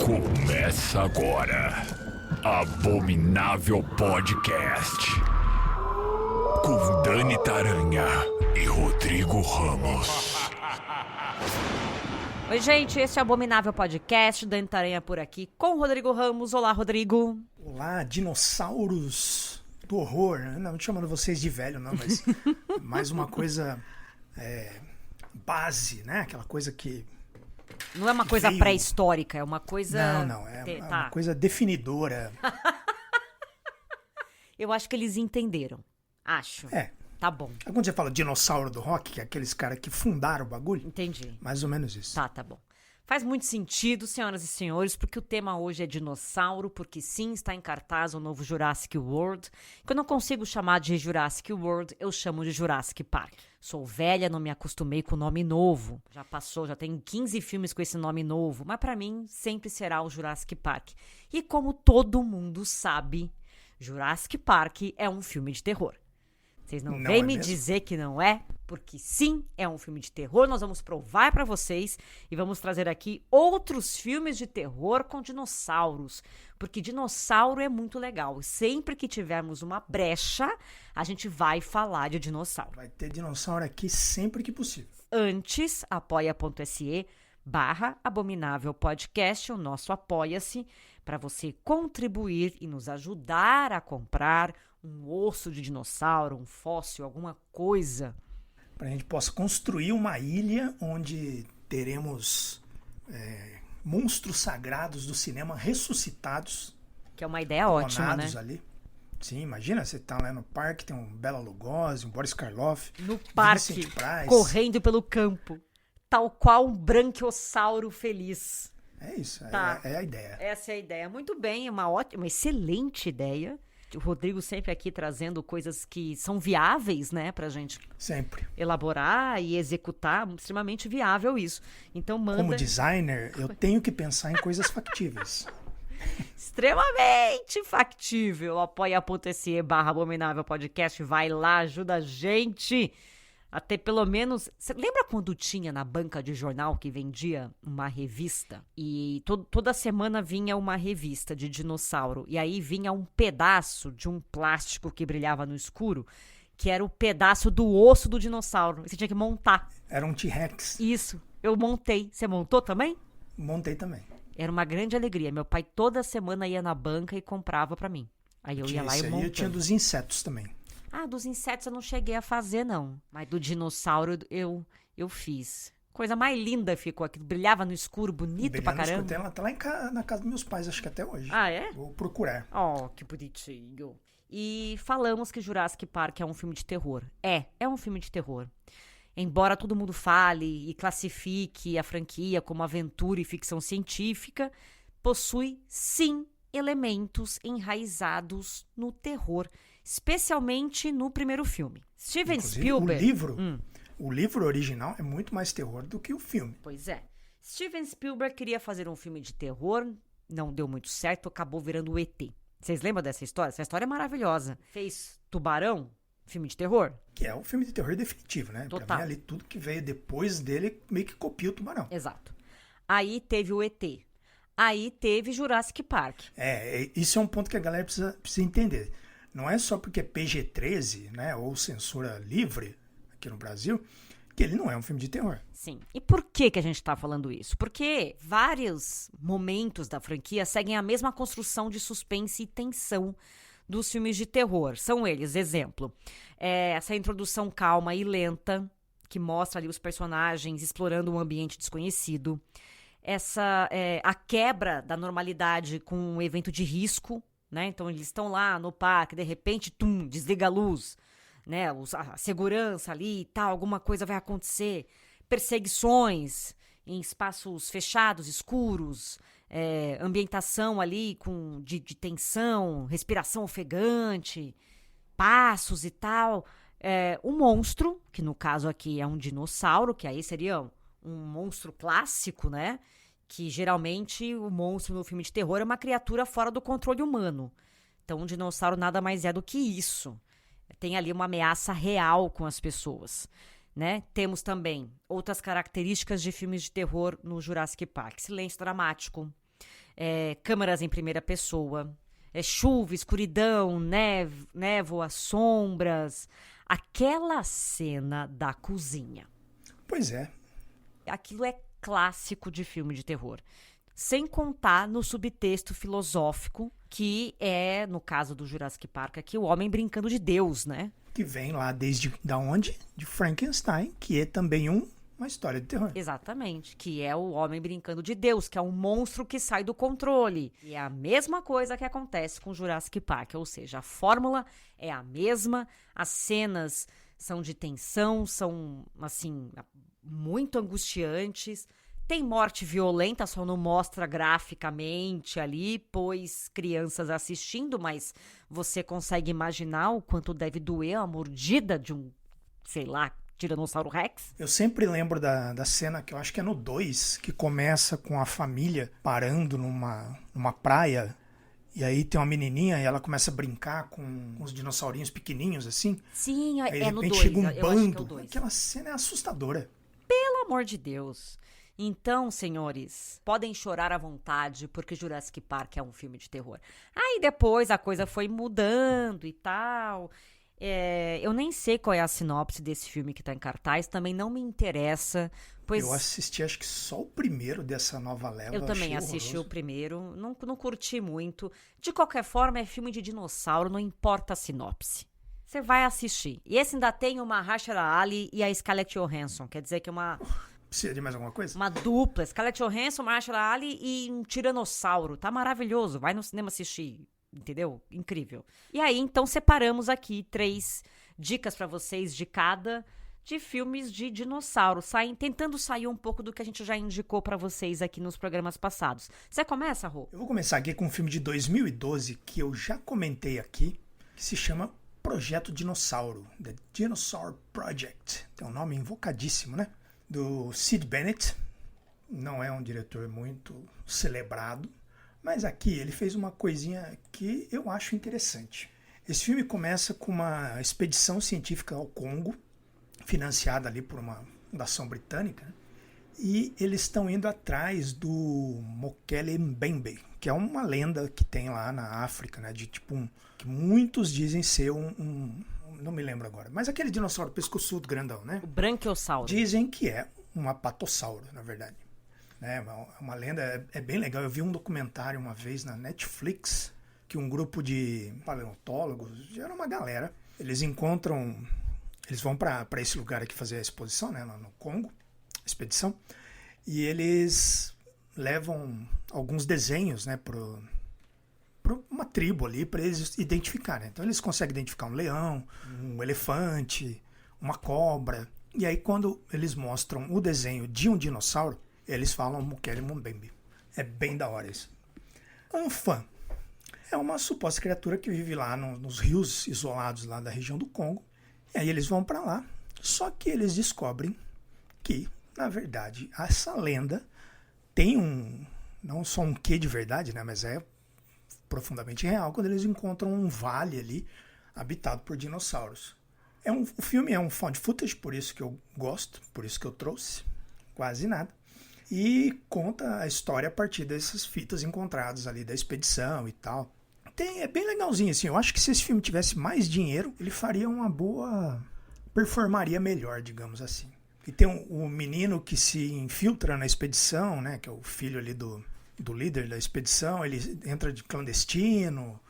Começa agora, Abominável Podcast, com Dani Taranha e Rodrigo Ramos. Oi, gente, esse é o Abominável Podcast, Dani Taranha por aqui, com o Rodrigo Ramos. Olá, Rodrigo. Olá, dinossauros do horror. Não chamando vocês de velho, não, mas mais uma coisa base, né? Aquela coisa que... Não é uma coisa veio... pré-histórica, é uma coisa... Não, é uma coisa definidora. Eu acho que eles entenderam. Acho. Tá bom. Quando você fala dinossauro do rock, que é aqueles caras que fundaram o bagulho. Entendi. Mais ou menos isso. Tá bom. Faz muito sentido, senhoras e senhores, porque o tema hoje é dinossauro, porque sim, está em cartaz o novo Jurassic World, que eu não consigo chamar de Jurassic World, eu chamo de Jurassic Park. Sou velha, não me acostumei com o nome novo. Já passou, já tem 15 filmes com esse nome novo, mas pra mim sempre será o Jurassic Park. E como todo mundo sabe, Jurassic Park é um filme de terror. Vocês não vêm me dizer que não é, porque sim, é um filme de terror. Nós vamos provar pra vocês e vamos trazer aqui outros filmes de terror com dinossauros, porque dinossauro é muito legal. Sempre que tivermos uma brecha, a gente vai falar de dinossauro. Vai ter dinossauro aqui sempre que possível. Antes, apoia.se/Abominável Podcast, o nosso Apoia-se, para você contribuir e nos ajudar a comprar um osso de dinossauro, um fóssil, alguma coisa. Para a gente possa construir uma ilha onde teremos monstros sagrados do cinema ressuscitados. Que é uma ideia ótima, né? Ali. Sim, imagina, você tá lá no parque, tem um Bela Lugosi, um Boris Karloff. No parque, correndo pelo campo, tal qual um branquiossauro feliz. É isso, tá. É a ideia. Essa é a ideia. Muito bem, é uma excelente ideia. O Rodrigo sempre aqui trazendo coisas que são viáveis, né, pra gente sempre elaborar e executar, extremamente viável isso. Então manda... Como designer, eu tenho que pensar em coisas factíveis. Extremamente factível. Apoia.se/Abominável Podcast. Vai lá, ajuda a gente a ter pelo menos... Você lembra quando tinha na banca de jornal que vendia uma revista? E toda semana vinha uma revista de dinossauro. E aí vinha um pedaço de um plástico que brilhava no escuro, que era o pedaço do osso do dinossauro. E você tinha que montar. Era um T-Rex. Isso. Eu montei. Você montou também? Montei também. Era uma grande alegria. Meu pai toda semana ia na banca e comprava pra mim. Aí eu ia lá e montava. Eu tinha dos insetos também. Ah, dos insetos eu não cheguei a fazer, não. Mas do dinossauro eu fiz. Coisa mais linda ficou aqui. Brilhava no escuro, bonito pra caramba. Ela tá lá na casa dos meus pais, acho que até hoje. Ah, é? Vou procurar. Oh, que bonitinho. E falamos que Jurassic Park é um filme de terror. É um filme de terror. Embora todo mundo fale e classifique a franquia como aventura e ficção científica, possui, sim, elementos enraizados no terror. Especialmente no primeiro filme. Steven Inclusive, Spielberg... O livro original é muito mais terror do que o filme. Pois é. Steven Spielberg queria fazer um filme de terror, não deu muito certo, acabou virando o ET. Vocês lembram dessa história? Essa história é maravilhosa. Fez Tubarão, filme de terror. Que é o filme de terror definitivo, né? Total. Pra mim, ali, tudo que veio depois dele meio que copia o Tubarão. Exato. Aí teve o ET. Aí teve Jurassic Park. Isso é um ponto que a galera precisa entender. Não é só porque é PG-13, né, ou censura livre aqui no Brasil, que ele não é um filme de terror. Sim. E por que a gente tá falando isso? Porque vários momentos da franquia seguem a mesma construção de suspense e tensão dos filmes de terror. São eles, exemplo, essa introdução calma e lenta, que mostra ali os personagens explorando um ambiente desconhecido. A quebra da normalidade com um evento de risco, né? Então eles estão lá no parque, de repente, desliga a luz, né? A segurança ali e tal, alguma coisa vai acontecer. Perseguições em espaços fechados, escuros, ambientação ali de tensão, respiração ofegante, passos e tal. O monstro, que no caso aqui é um dinossauro, que aí seria um monstro clássico, né? Que geralmente o monstro no filme de terror é uma criatura fora do controle humano. Então um dinossauro nada mais é do que isso. Tem ali uma ameaça real com as pessoas. né? Temos também outras características de filmes de terror no Jurassic Park. Silêncio dramático, câmeras em primeira pessoa, chuva, escuridão, névoa, sombras. Aquela cena da cozinha. Pois é. Aquilo é clássico de filme de terror. Sem contar no subtexto filosófico, que é, no caso do Jurassic Park aqui, o homem brincando de Deus, né? Que vem lá desde da onde? De Frankenstein, que é também uma história de terror. Exatamente, que é o homem brincando de Deus, que é um monstro que sai do controle. E é a mesma coisa que acontece com Jurassic Park, ou seja, a fórmula é a mesma, as cenas são de tensão, são, assim, muito angustiantes. Tem morte violenta, só não mostra graficamente ali, pois crianças assistindo, mas você consegue imaginar o quanto deve doer a mordida de um, sei lá, Tiranossauro Rex? Eu sempre lembro da cena, que eu acho que é no 2, que começa com a família parando numa praia, e aí tem uma menininha e ela começa a brincar com os dinossaurinhos pequenininhos, assim. Sim, aí, é no 2. Chega um Eu acho que é bando. o 2. Aquela cena é assustadora. Pelo amor de Deus. Então, senhores, podem chorar à vontade, porque Jurassic Park é um filme de terror. Aí depois a coisa foi mudando e tal. Eu nem sei qual é a sinopse desse filme que tá em cartaz, também não me interessa, pois... Eu assisti, acho que só o primeiro dessa nova leva. Eu também assisti o primeiro, não curti muito. De qualquer forma, é filme de dinossauro, não importa a sinopse. Você vai assistir. E esse ainda tem o Mahershala Ali e a Scarlett Johansson, quer dizer que é uma... Precisa de mais alguma coisa? Uma dupla, Scarlett Johansson, Mahershala Ali e um tiranossauro. Tá maravilhoso, vai no cinema assistir. Entendeu? Incrível. E aí, então, separamos aqui 3 dicas pra vocês de cada de filmes de dinossauro, tentando sair um pouco do que a gente já indicou pra vocês aqui nos programas passados. Você começa, Rô? Eu vou começar aqui com um filme de 2012 que eu já comentei aqui, que se chama Projeto Dinossauro, The Dinosaur Project. Tem um nome invocadíssimo, né? Do Sid Bennett. Não é um diretor muito celebrado, mas aqui ele fez uma coisinha que eu acho interessante. Esse filme começa com uma expedição científica ao Congo, financiada ali por uma fundação britânica, né? E eles estão indo atrás do Mokele Mbembe, que é uma lenda que tem lá na África, né? De tipo que muitos dizem ser não me lembro agora, mas aquele dinossauro pescoçudo grandão, né? O Branquiosauro. Dizem que é um apatossauro, na verdade. É uma lenda, é bem legal. Eu vi um documentário uma vez na Netflix, que um grupo de paleontólogos, já era uma galera, eles vão para esse lugar aqui fazer a exposição, né, lá no Congo, expedição, e eles levam alguns desenhos, né, para uma tribo ali, para eles identificarem. Então eles conseguem identificar um leão, um elefante, uma cobra, e aí quando eles mostram o desenho de um dinossauro, eles falam Mokele Mbembe. É bem da hora isso. Anfã é uma suposta criatura que vive lá nos rios isolados lá da região do Congo. E aí eles vão para lá. Só que eles descobrem que, na verdade, essa lenda tem não só um quê de verdade, né, mas é profundamente real, quando eles encontram um vale ali habitado por dinossauros. O filme é um found footage, por isso que eu gosto, por isso que eu trouxe. Quase nada. E conta a história a partir dessas fitas encontradas ali da expedição e tal. É bem legalzinho, assim. Eu acho que se esse filme tivesse mais dinheiro, ele faria uma boa... performaria melhor, digamos assim. E tem um menino que se infiltra na expedição, né? Que é o filho ali do líder da expedição. Ele entra de clandestino.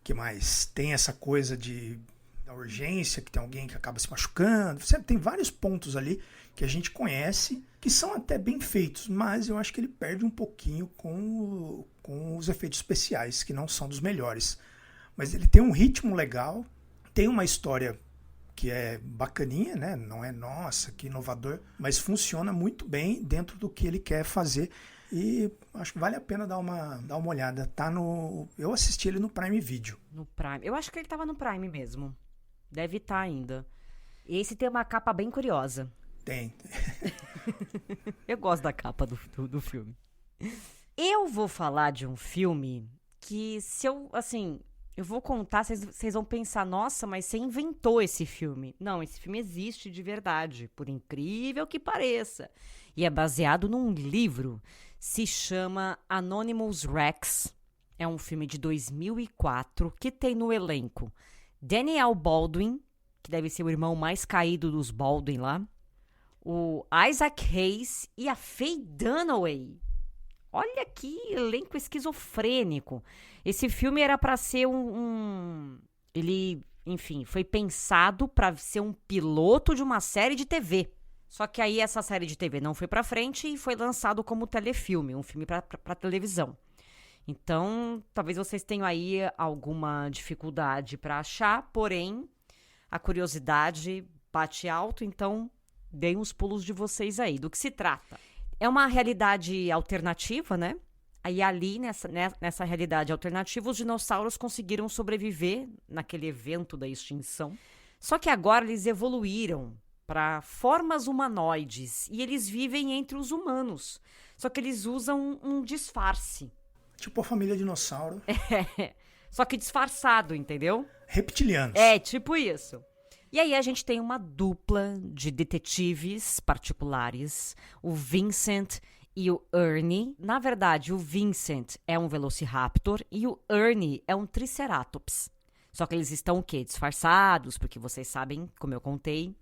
Que mais? Tem essa coisa da urgência, que tem alguém que acaba se machucando. Tem vários pontos ali que a gente conhece, que são até bem feitos, mas eu acho que ele perde um pouquinho com os efeitos especiais, que não são dos melhores. Mas ele tem um ritmo legal, tem uma história que é bacaninha, né? Não é, nossa, que inovador, mas funciona muito bem dentro do que ele quer fazer. E acho que vale a pena dar uma olhada. Eu assisti ele no Prime Video. No Prime. Eu acho que ele estava no Prime mesmo. Deve estar ainda. Esse tem uma capa bem curiosa. Tem. Eu gosto da capa do filme. Eu vou falar de um filme que, se eu, assim, Eu vou contar, vocês vão pensar, nossa, mas você inventou esse filme. Não, esse filme existe de verdade, por incrível que pareça. E é baseado num livro, se chama Anonymous Rex. É um filme de 2004 que tem no elenco Daniel Baldwin, que deve ser o irmão mais caído dos Baldwin lá, o Isaac Hayes e a Faye Dunaway. Olha que elenco esquizofrênico. Esse filme era para ser ele, enfim, foi pensado para ser um piloto de uma série de TV. Só que aí essa série de TV não foi para frente e foi lançado como telefilme, um filme para televisão. Então, talvez vocês tenham aí alguma dificuldade para achar, porém, a curiosidade bate alto, então deem os pulos de vocês aí. Do que se trata? É uma realidade alternativa, né? Aí ali, nessa realidade alternativa, os dinossauros conseguiram sobreviver naquele evento da extinção. Só que agora eles evoluíram para formas humanoides e eles vivem entre os humanos. Só que eles usam um disfarce. Tipo a família dinossauro. Só que disfarçado, entendeu? Reptilianos. É, tipo isso. E aí a gente tem uma dupla de detetives particulares, o Vincent e o Ernie. Na verdade, o Vincent é um Velociraptor e o Ernie é um Triceratops. Só que eles estão o quê? Disfarçados, porque vocês sabem, como eu contei,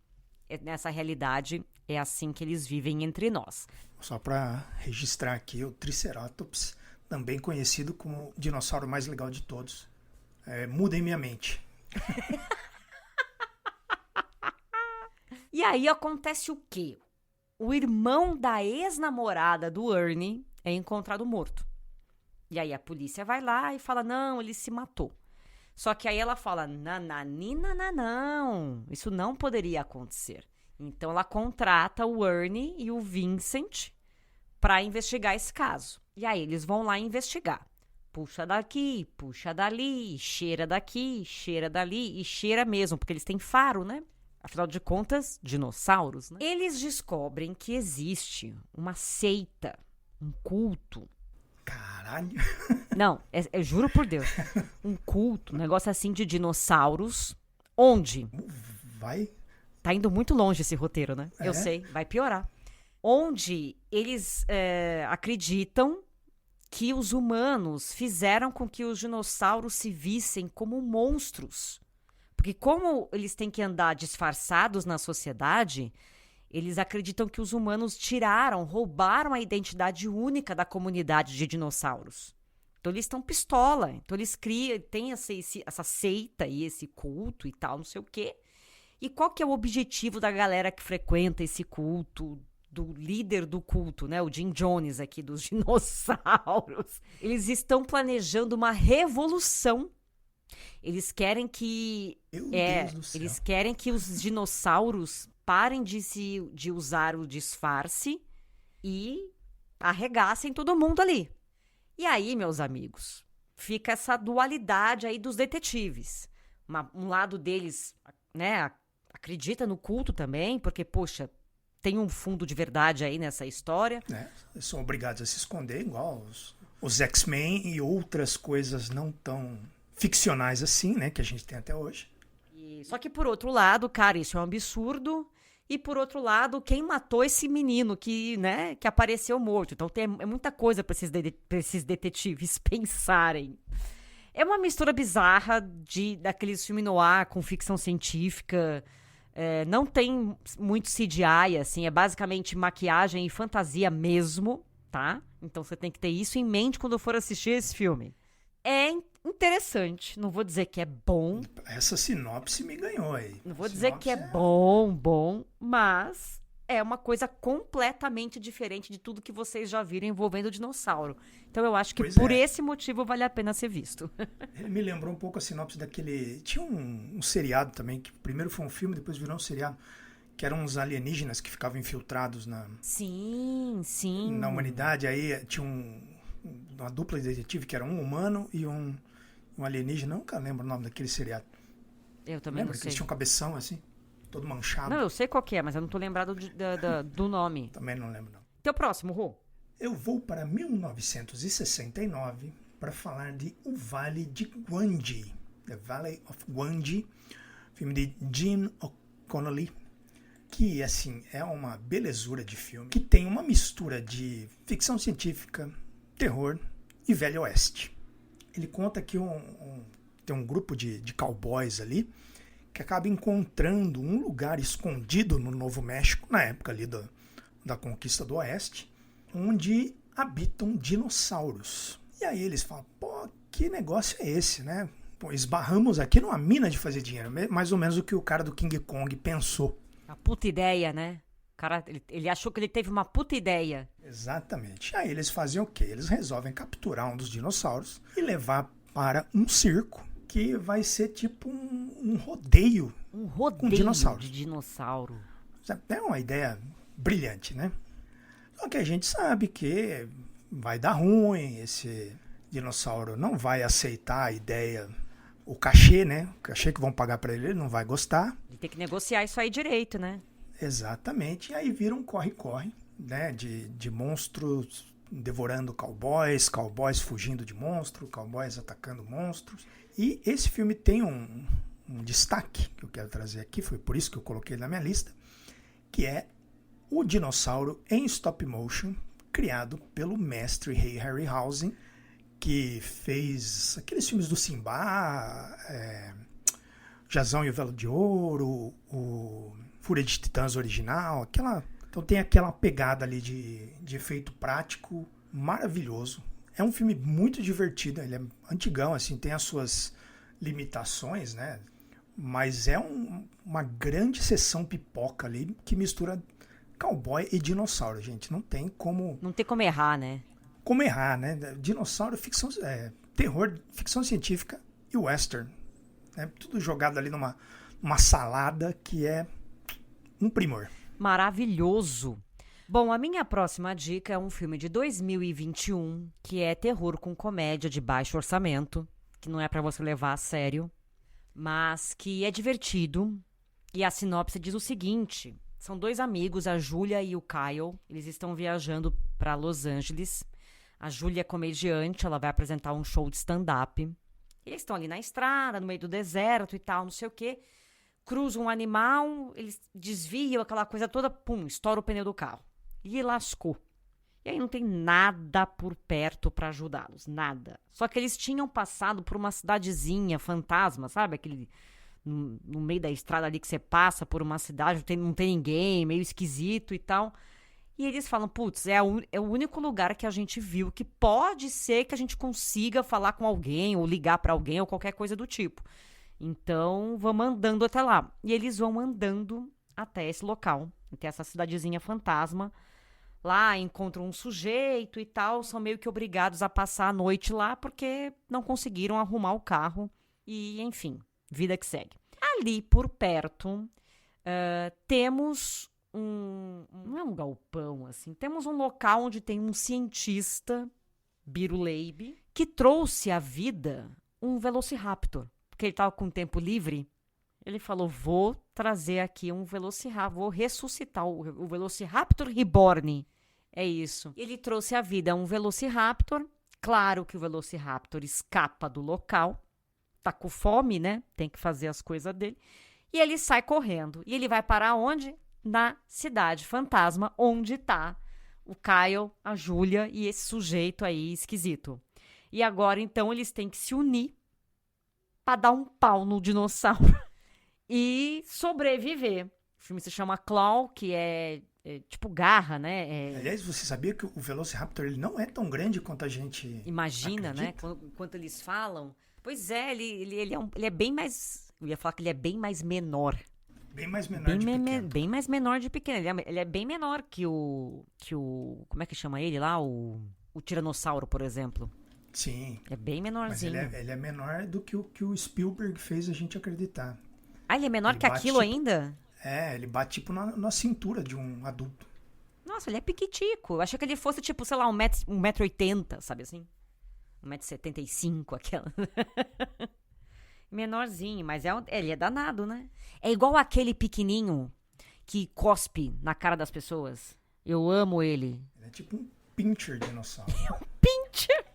nessa realidade é assim que eles vivem entre nós. Só para registrar aqui, o Triceratops, também conhecido como o dinossauro mais legal de todos. Mudem minha mente. E aí acontece o quê? O irmão da ex-namorada do Ernie é encontrado morto. E aí a polícia vai lá e fala, não, ele se matou. Só que aí ela fala, nananina, não, isso não poderia acontecer. Então ela contrata o Ernie e o Vincent para investigar esse caso. E aí eles vão lá investigar. Puxa daqui, puxa dali, cheira daqui, cheira dali e cheira mesmo, porque eles têm faro, né? Afinal de contas, dinossauros, né? Eles descobrem que existe uma seita, um culto. Caralho. Não, eu juro por Deus. Um culto, um negócio assim de dinossauros, onde... Vai? Tá indo muito longe esse roteiro, né? É. Eu sei, vai piorar. Onde eles acreditam que os humanos fizeram com que os dinossauros se vissem como monstros. Porque como eles têm que andar disfarçados na sociedade, eles acreditam que os humanos roubaram a identidade única da comunidade de dinossauros. Então eles estão pistola. Então eles têm essa seita e esse culto e tal, não sei o quê. E qual que é o objetivo da galera que frequenta esse culto, do líder do culto, né? O Jim Jones aqui dos dinossauros. Eles estão planejando uma revolução. Eles querem que Deus do céu. eles querem que os dinossauros parem de usar o disfarce e arregassem todo mundo ali. E aí, meus amigos, fica essa dualidade aí dos detetives. Um lado deles, né, acredita no culto também, porque, poxa, tem um fundo de verdade aí nessa história. Eles são obrigados a se esconder, igual os X-Men e outras coisas não tão ficcionais assim, né, que a gente tem até hoje. Só que, por outro lado, cara, isso é um absurdo. E, por outro lado, quem matou esse menino que apareceu morto? Então, é muita coisa para esses detetives pensarem. É uma mistura bizarra daqueles filmes noir com ficção científica. Não tem muito CGI, assim. É basicamente maquiagem e fantasia mesmo, tá? Então, você tem que ter isso em mente quando for assistir esse filme. É interessante. Não vou dizer que é bom. Essa sinopse me ganhou aí. Não vou dizer que é bom, mas é uma coisa completamente diferente de tudo que vocês já viram envolvendo o dinossauro. Então eu acho que por esse motivo vale a pena ser visto. Ele me lembrou um pouco a sinopse daquele... Tinha um seriado também, que primeiro foi um filme, depois virou um seriado, que eram uns alienígenas que ficavam infiltrados Sim. na humanidade. Aí tinha uma dupla de detetive que era um humano e um alienígena. Nunca lembro o nome daquele seriado. Eu também Lembra não que eles sei. tinham um cabeção assim, todo manchado? Não, eu sei qual que é, mas eu não tô lembrado do nome. Também não lembro, não. Teu próximo, Rô. Eu vou para 1969 para falar de O Vale de Gwangi. The Valley of Gwangi, filme de Gene O'Connolly, que, assim, é uma belezura de filme, que tem uma mistura de ficção científica, terror e Velho Oeste. Ele conta que tem um grupo de cowboys ali que acaba encontrando um lugar escondido no Novo México, na época ali da conquista do Oeste, onde habitam dinossauros. E aí eles falam, pô, que negócio é esse, né? Pô, esbarramos aqui numa mina de fazer dinheiro, mais ou menos o que o cara do King Kong pensou. A puta ideia, né? O cara, ele achou que ele teve uma puta ideia. Exatamente. Aí eles fazem o quê? Eles resolvem capturar um dos dinossauros e levar para um circo que vai ser tipo um rodeio. Um rodeio com dinossauros. de dinossauro. É uma ideia brilhante, né? Só que a gente sabe que vai dar ruim, esse dinossauro não vai aceitar a ideia, o cachê, né? O cachê que vão pagar para ele não vai gostar. Ele tem que negociar isso aí direito, né? Exatamente. E aí vira um corre-corre, né? De monstros devorando cowboys, cowboys fugindo de monstros, cowboys atacando monstros. E esse filme tem um destaque que eu quero trazer aqui, foi por isso que eu coloquei na minha lista, que é o dinossauro em stop motion, criado pelo mestre Ray Harryhausen, que fez aqueles filmes do Simba, Jazão e o Velo de Ouro, o Fúria de Titãs original, então tem aquela pegada ali de efeito prático maravilhoso. É um filme muito divertido, ele é antigão, assim, tem as suas limitações, né? Mas é uma grande sessão pipoca ali que mistura cowboy e dinossauro, gente. Não tem como... Não tem como errar, né? Como errar, né? Dinossauro, terror, ficção científica e western. Né? Tudo jogado ali numa salada que é um primor. Maravilhoso. Bom, a minha próxima dica é um filme de 2021, que é terror com comédia de baixo orçamento, que não é pra você levar a sério, mas que é divertido. E a sinopse diz o seguinte: são dois amigos, a Júlia e o Kyle. Eles estão viajando para Los Angeles. A Júlia é comediante, ela vai apresentar um show de stand-up. Eles estão ali na estrada, no meio do deserto e tal, não sei o quê. Cruzam um animal, eles desviam aquela coisa toda, pum, estoura o pneu do carro. E lascou. E aí não tem nada por perto para ajudá-los, nada. Só que eles tinham passado por uma cidadezinha fantasma, sabe? Aquele no meio da estrada ali que você passa por uma cidade, não tem ninguém, meio esquisito e tal. E eles falam, putz, é o único lugar que a gente viu que pode ser que a gente consiga falar com alguém, ou ligar para alguém, ou qualquer coisa do tipo. Então, vamos andando até lá. E eles vão andando até esse local, até essa cidadezinha fantasma. Lá encontram um sujeito e tal, são meio que obrigados a passar a noite lá porque não conseguiram arrumar o carro. E, enfim, vida que segue. Ali por perto, temos não é um galpão, assim, temos um local onde tem um cientista, Biruleibe, que trouxe à vida um Velociraptor. Porque ele estava com tempo livre, ele falou, vou trazer aqui um Velociraptor, vou ressuscitar o Velociraptor Reborn. É isso. Ele trouxe à vida um Velociraptor. Claro que o Velociraptor escapa do local. Tá com fome, né? Tem que fazer as coisas dele. E ele sai correndo. E ele vai parar onde? Na cidade fantasma, onde tá o Kyle, a Júlia e esse sujeito aí esquisito. E agora, então, eles têm que se unir pra dar um pau no dinossauro e sobreviver. O filme se chama Claw, que é tipo garra, né? Aliás, você sabia que o Velociraptor ele não é tão grande quanto a gente imagina, acredita? Né? Quanto eles falam. Pois é, ele é bem mais... Eu ia falar que ele é bem mais menor. Bem mais menor de pequeno. Bem mais menor de pequeno. Ele é bem menor que o... Como é que chama ele lá? O Tiranossauro, por exemplo. Sim. É bem menorzinho. Mas ele é menor do que o Spielberg fez a gente acreditar. Ah, ele é menor que aquilo ainda? Ele bate tipo na cintura de um adulto. Nossa, ele é piquitico. Eu achei que ele fosse tipo, sei lá, 1,80m, sabe assim? 1,75m, aquela. Menorzinho, mas ele é danado, né? É igual aquele pequenininho que cospe na cara das pessoas. Eu amo ele. Ele é tipo um pincher dinossauro. É um pincher.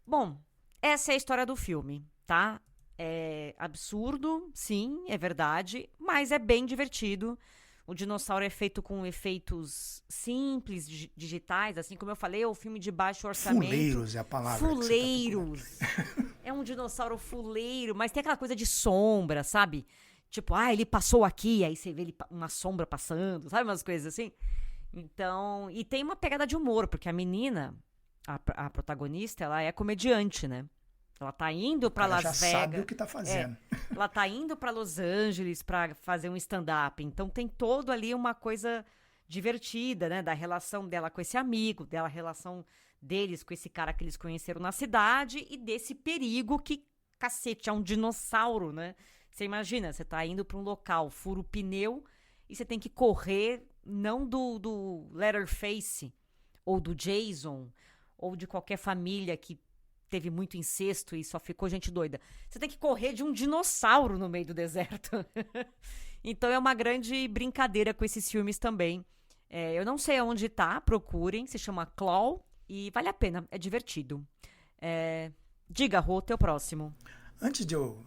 Bom, essa é a história do filme, tá? É absurdo, sim, é verdade, mas é bem divertido. O dinossauro é feito com efeitos simples, digitais, assim como eu falei, é um filme de baixo orçamento. Fuleiros é a palavra. Fuleiros. É um dinossauro fuleiro, mas tem aquela coisa de sombra, sabe? Tipo, ele passou aqui, aí você vê uma sombra passando, sabe? Umas coisas assim. Então, e tem uma pegada de humor, porque a menina, a protagonista, ela é comediante, né? Ela tá indo pra Las Vegas. Já sabe o que tá fazendo. Ela tá indo pra Los Angeles pra fazer um stand-up. Então tem todo ali uma coisa divertida, né? Da relação dela com esse amigo, dela relação deles com esse cara que eles conheceram na cidade e desse perigo que, cacete, é um dinossauro, né? Você imagina, você tá indo pra um local, fura o pneu e você tem que correr, não do Leatherface ou do Jason ou de qualquer família que teve muito incesto e só ficou gente doida. Você tem que correr de um dinossauro no meio do deserto. Então é uma grande brincadeira com esses filmes também. Eu não sei aonde tá, procurem. Se chama Claw e vale a pena, é divertido. Diga, Rô, teu próximo. Antes de eu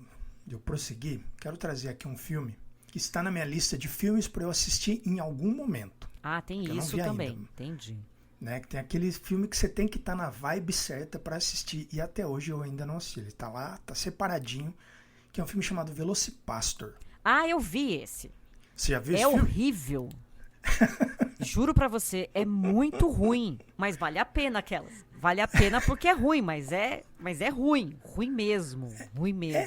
prosseguir, quero trazer aqui um filme que está na minha lista de filmes para eu assistir em algum momento. Tem isso também, entendi. Né, que tem aquele filme que você tem que estar na vibe certa para assistir, e até hoje eu ainda não assisti. Ele tá lá, tá separadinho, que é um filme chamado Velocipastor. Eu vi esse. Você já viu esse filme? É horrível. Juro pra você, é muito ruim, mas vale a pena aquelas. Vale a pena porque é ruim, mas é ruim, ruim mesmo.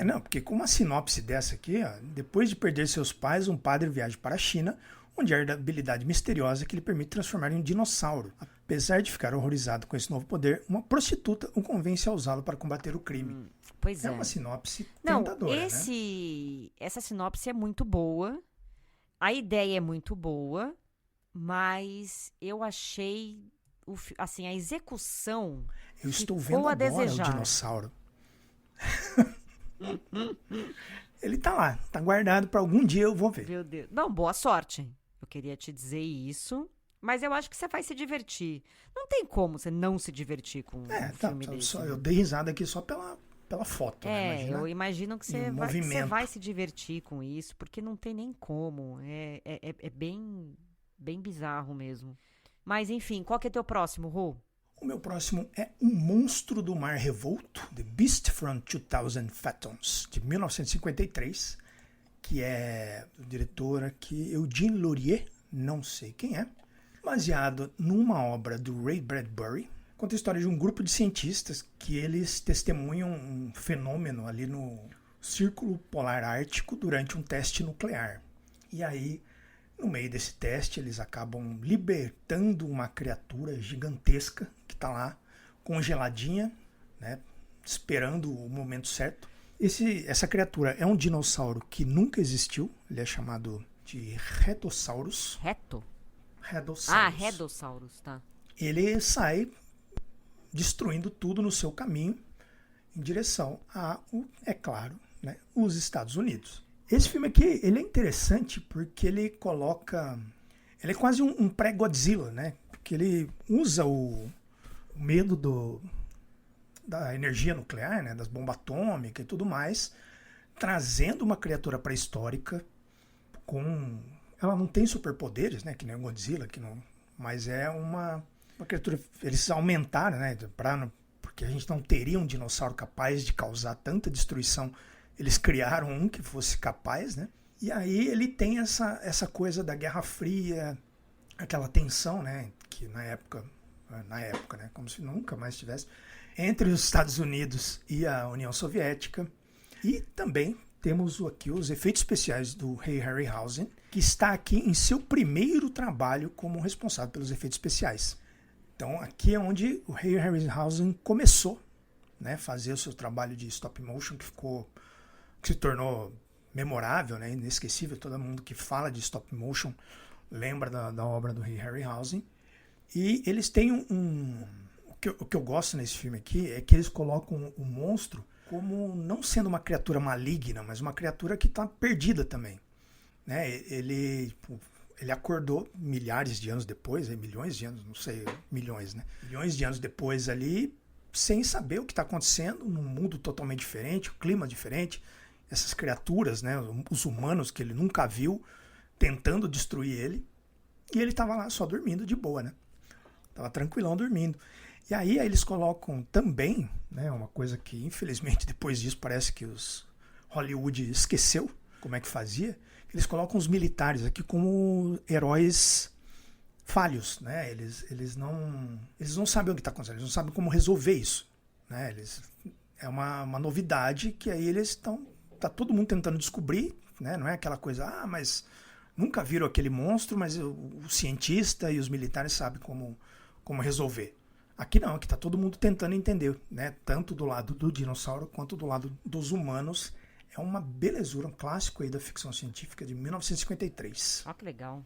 Não, porque com uma sinopse dessa aqui, depois de perder seus pais, um padre viaja para a China, onde herda a habilidade misteriosa que lhe permite transformar em um dinossauro. Apesar de ficar horrorizado com esse novo poder, uma prostituta o convence a usá-lo para combater o crime. Pois é. É uma sinopse tentadora, né? Essa sinopse é muito boa, a ideia é muito boa, mas eu achei, assim, a execução Eu estou ficou vendo a agora desejar. o dinossauro. Ele tá lá, tá guardado para algum dia eu vou ver. Meu Deus. Não, boa sorte. Eu queria te dizer isso, mas eu acho que você vai se divertir. Não tem como você não se divertir com um filme desse. Eu dei risada aqui só pela foto, né? Imagina, eu imagino que você vai se divertir com isso, porque não tem nem como. É bem, bem bizarro mesmo. Mas, enfim, qual que é teu próximo, Rô? O meu próximo é Um Monstro do Mar Revolto, The Beast from 2000 Fathoms, de 1953, que é do diretor aqui, Eugene Laurier, não sei quem é, baseado numa obra do Ray Bradbury. Conta a história de um grupo de cientistas que eles testemunham um fenômeno ali no Círculo Polar Ártico durante um teste nuclear. E aí, no meio desse teste, eles acabam libertando uma criatura gigantesca que está lá, congeladinha, né, esperando o momento certo. Essa criatura é um dinossauro que nunca existiu. Ele é chamado de Redosaurus. Redosaurus. Redosaurus, tá. Ele sai destruindo tudo no seu caminho em direção é claro, né, os Estados Unidos. Esse filme aqui, ele é interessante porque ele coloca... Ele é quase um pré-Godzilla, né? Porque ele usa o medo da energia nuclear, né? Das bombas atômicas e tudo mais, trazendo uma criatura pré-histórica com... Ela não tem superpoderes, né? Que nem o Godzilla, mas é uma criatura... Eles aumentaram, né? Porque a gente não teria um dinossauro capaz de causar tanta destruição. Eles criaram um que fosse capaz, né? E aí ele tem essa coisa da Guerra Fria, aquela tensão, né? Que na época, né? Como se nunca mais tivesse, entre os Estados Unidos e a União Soviética. E também temos aqui os efeitos especiais do Ray Harryhausen, que está aqui em seu primeiro trabalho como responsável pelos efeitos especiais. Então aqui é onde o Ray Harryhausen começou, né? Fazer o seu trabalho de stop motion, que se tornou memorável, né, inesquecível. Todo mundo que fala de stop motion lembra da obra do Ray Harryhausen. E eles têm o que eu gosto nesse filme aqui é que eles colocam o monstro como não sendo uma criatura maligna, mas uma criatura que está perdida também, né? Ele acordou milhares de anos depois, milhões de anos, não sei, milhões, né? Milhões de anos depois ali, sem saber o que está acontecendo, num mundo totalmente diferente, um clima diferente, essas criaturas, né, os humanos que ele nunca viu, tentando destruir ele, e ele estava lá só dormindo de boa, né? Tava tranquilão dormindo. E aí eles colocam também, né, uma coisa que infelizmente depois disso parece que os Hollywood esqueceu como é que fazia, eles colocam os militares aqui como heróis falhos, né? Eles não sabem o que está acontecendo, eles não sabem como resolver isso, né? É uma novidade que aí tá todo mundo tentando descobrir, né? Não é aquela coisa, mas nunca viram aquele monstro, mas o cientista e os militares sabem como resolver. Aqui não, aqui tá todo mundo tentando entender, né? Tanto do lado do dinossauro quanto do lado dos humanos. É uma belezura, um clássico aí da ficção científica de 1953. Ó, que legal.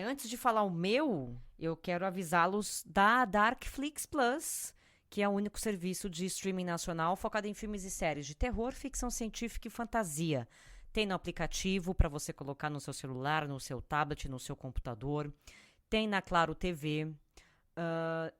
Antes de falar o meu, eu quero avisá-los da Darkflix Plus, que é o único serviço de streaming nacional focado em filmes e séries de terror, ficção científica e fantasia. Tem no aplicativo para você colocar no seu celular, no seu tablet, no seu computador. Tem na Claro TV.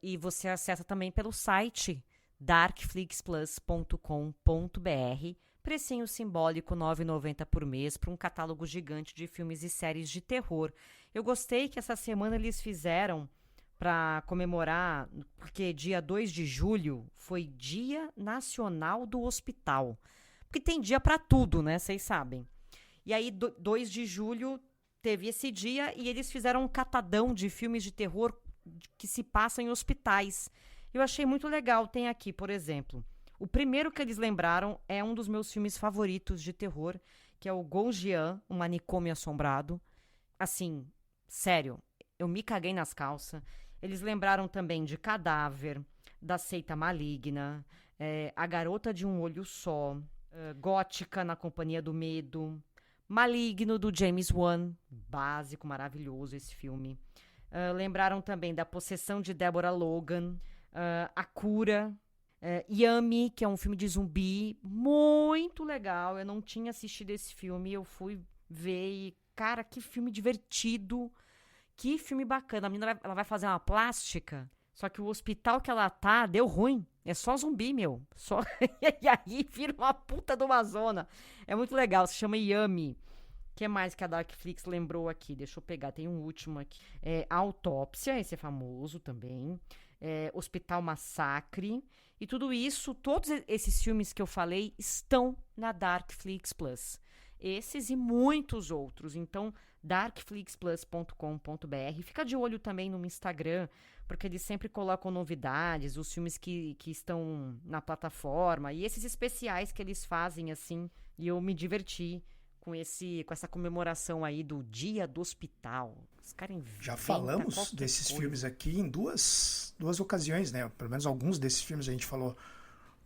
E você acessa também pelo site darkflixplus.com.br. Precinho simbólico, R$ 9,90 por mês, para um catálogo gigante de filmes e séries de terror. Eu gostei que essa semana eles fizeram para comemorar, porque dia 2 de julho foi Dia Nacional do Hospital. Porque tem dia para tudo, né? Vocês sabem. E aí, 2 de julho teve esse dia e eles fizeram um catadão de filmes de terror que se passam em hospitais. Eu achei muito legal. Tem aqui, por exemplo, o primeiro que eles lembraram é um dos meus filmes favoritos de terror, que é o Gonjian, um manicômio assombrado. Assim, sério, eu me caguei nas calças. Eles lembraram também de Cadáver, da Seita Maligna, A Garota de um Olho Só, Gótica na Companhia do Medo, Maligno, do James Wan, básico, maravilhoso esse filme. Lembraram também da Possessão de Deborah Logan, A Cura, Yummy, que é um filme de zumbi muito legal. Eu não tinha assistido esse filme, eu fui ver e, cara, que filme divertido, que filme bacana. A menina ela vai fazer uma plástica, só que o hospital que ela tá deu ruim. É só zumbi, meu. E aí vira uma puta de uma zona. É muito legal, se chama Yummy. O que mais que a Darkflix lembrou aqui? Deixa eu pegar, tem um último aqui. Autópsia, esse é famoso também. Hospital Massacre. E tudo isso, todos esses filmes que eu falei estão na Darkflix Plus. Esses e muitos outros. Então, darkflixplus.com.br. Fica de olho também no Instagram, porque eles sempre colocam novidades, os filmes que estão na plataforma e esses especiais que eles fazem, assim. E eu me diverti com essa comemoração aí do Dia do Hospital. Os caras já falamos desses filmes aqui em duas ocasiões, né? Pelo menos alguns desses filmes a gente falou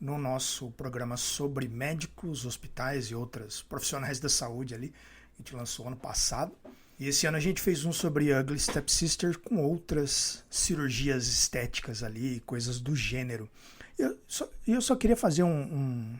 no nosso programa sobre médicos, hospitais e outros profissionais da saúde ali. A gente lançou ano passado. E esse ano a gente fez um sobre Ugly Stepsister com outras cirurgias estéticas ali, coisas do gênero. Eu só queria fazer um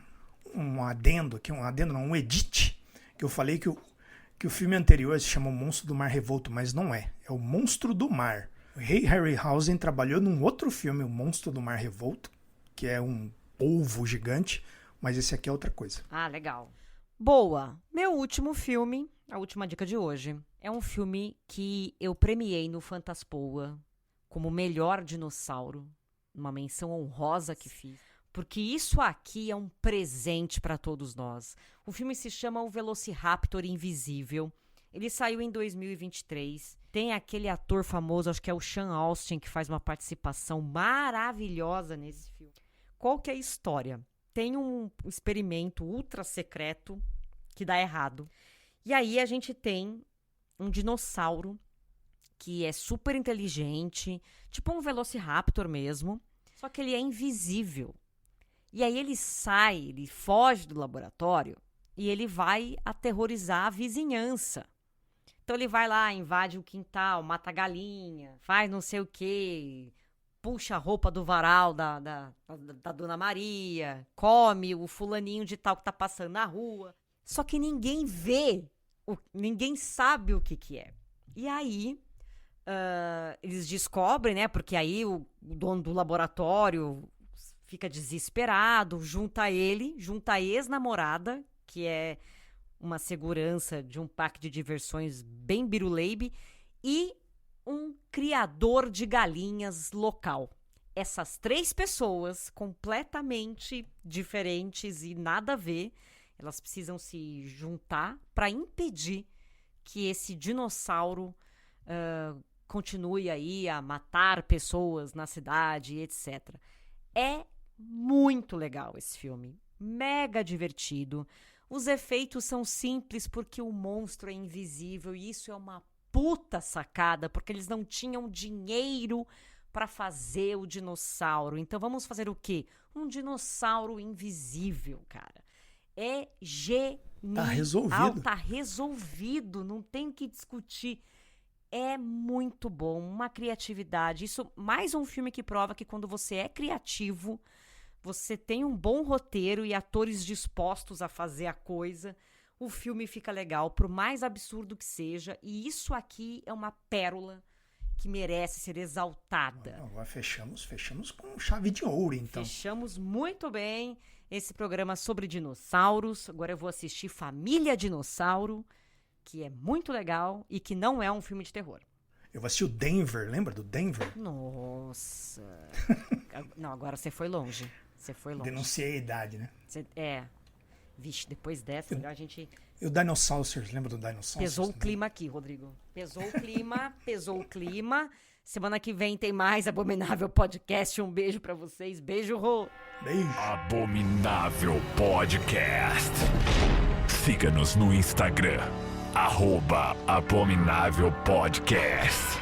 adendo aqui, um edit, que eu falei que o filme anterior se chama O Monstro do Mar Revolto, mas não é. É O Monstro do Mar. O Ray Harryhausen trabalhou num outro filme, O Monstro do Mar Revolto, que é um polvo gigante, mas esse aqui é outra coisa. Ah, legal. Boa. Meu último filme, a última dica de hoje, é um filme que eu premiei no Fantaspoa como melhor dinossauro, uma menção honrosa que fiz. Porque isso aqui é um presente para todos nós. O filme se chama O Velociraptor Invisível. Ele saiu em 2023. Tem aquele ator famoso, acho que é o Sean Astin, que faz uma participação maravilhosa nesse filme. Qual que é a história? Tem um experimento ultra secreto que dá errado. E aí a gente tem um dinossauro que é super inteligente, tipo um Velociraptor mesmo, só que ele é invisível. E aí ele foge do laboratório e ele vai aterrorizar a vizinhança. Então ele vai lá, invade o quintal, mata a galinha, faz não sei o quê, puxa a roupa do varal da Dona Maria, come o fulaninho de tal que tá passando na rua. Só que ninguém vê, ninguém sabe o que é. E aí eles descobrem, né? Porque aí o dono do laboratório fica desesperado, junta a ex-namorada, que é uma segurança de um parque de diversões bem biruleibe, e um criador de galinhas local. Essas 3 pessoas, completamente diferentes e nada a ver, elas precisam se juntar para impedir que esse dinossauro continue aí a matar pessoas na cidade, etc. É muito legal esse filme, mega divertido. Os efeitos são simples porque o monstro é invisível e isso é uma puta sacada, porque eles não tinham dinheiro para fazer o dinossauro. Então vamos fazer o quê? Um dinossauro invisível, cara. É genial. Tá resolvido. Tá resolvido, não tem o que discutir. É muito bom, uma criatividade. Isso, mais um filme que prova que quando você é criativo, você tem um bom roteiro e atores dispostos a fazer a coisa, o filme fica legal, por mais absurdo que seja. E isso aqui é uma pérola que merece ser exaltada. Agora fechamos com chave de ouro, então. Fechamos muito bem esse programa sobre dinossauros. Agora eu vou assistir Família Dinossauro, que é muito legal e que não é um filme de terror. Eu vou assistir o Denver, lembra do Denver? Nossa. Não, agora você foi longe. Denunciei a idade, né? Vixe, depois dessa, melhor a gente... E o Dinosaurs, lembra do Dinosaurs? Pesou o clima aqui, Rodrigo. Pesou o clima. Semana que vem tem mais Abominável Podcast. Um beijo pra vocês. Beijo, Rô. Beijo. Abominável Podcast. Siga-nos no Instagram, @Abominável Podcast.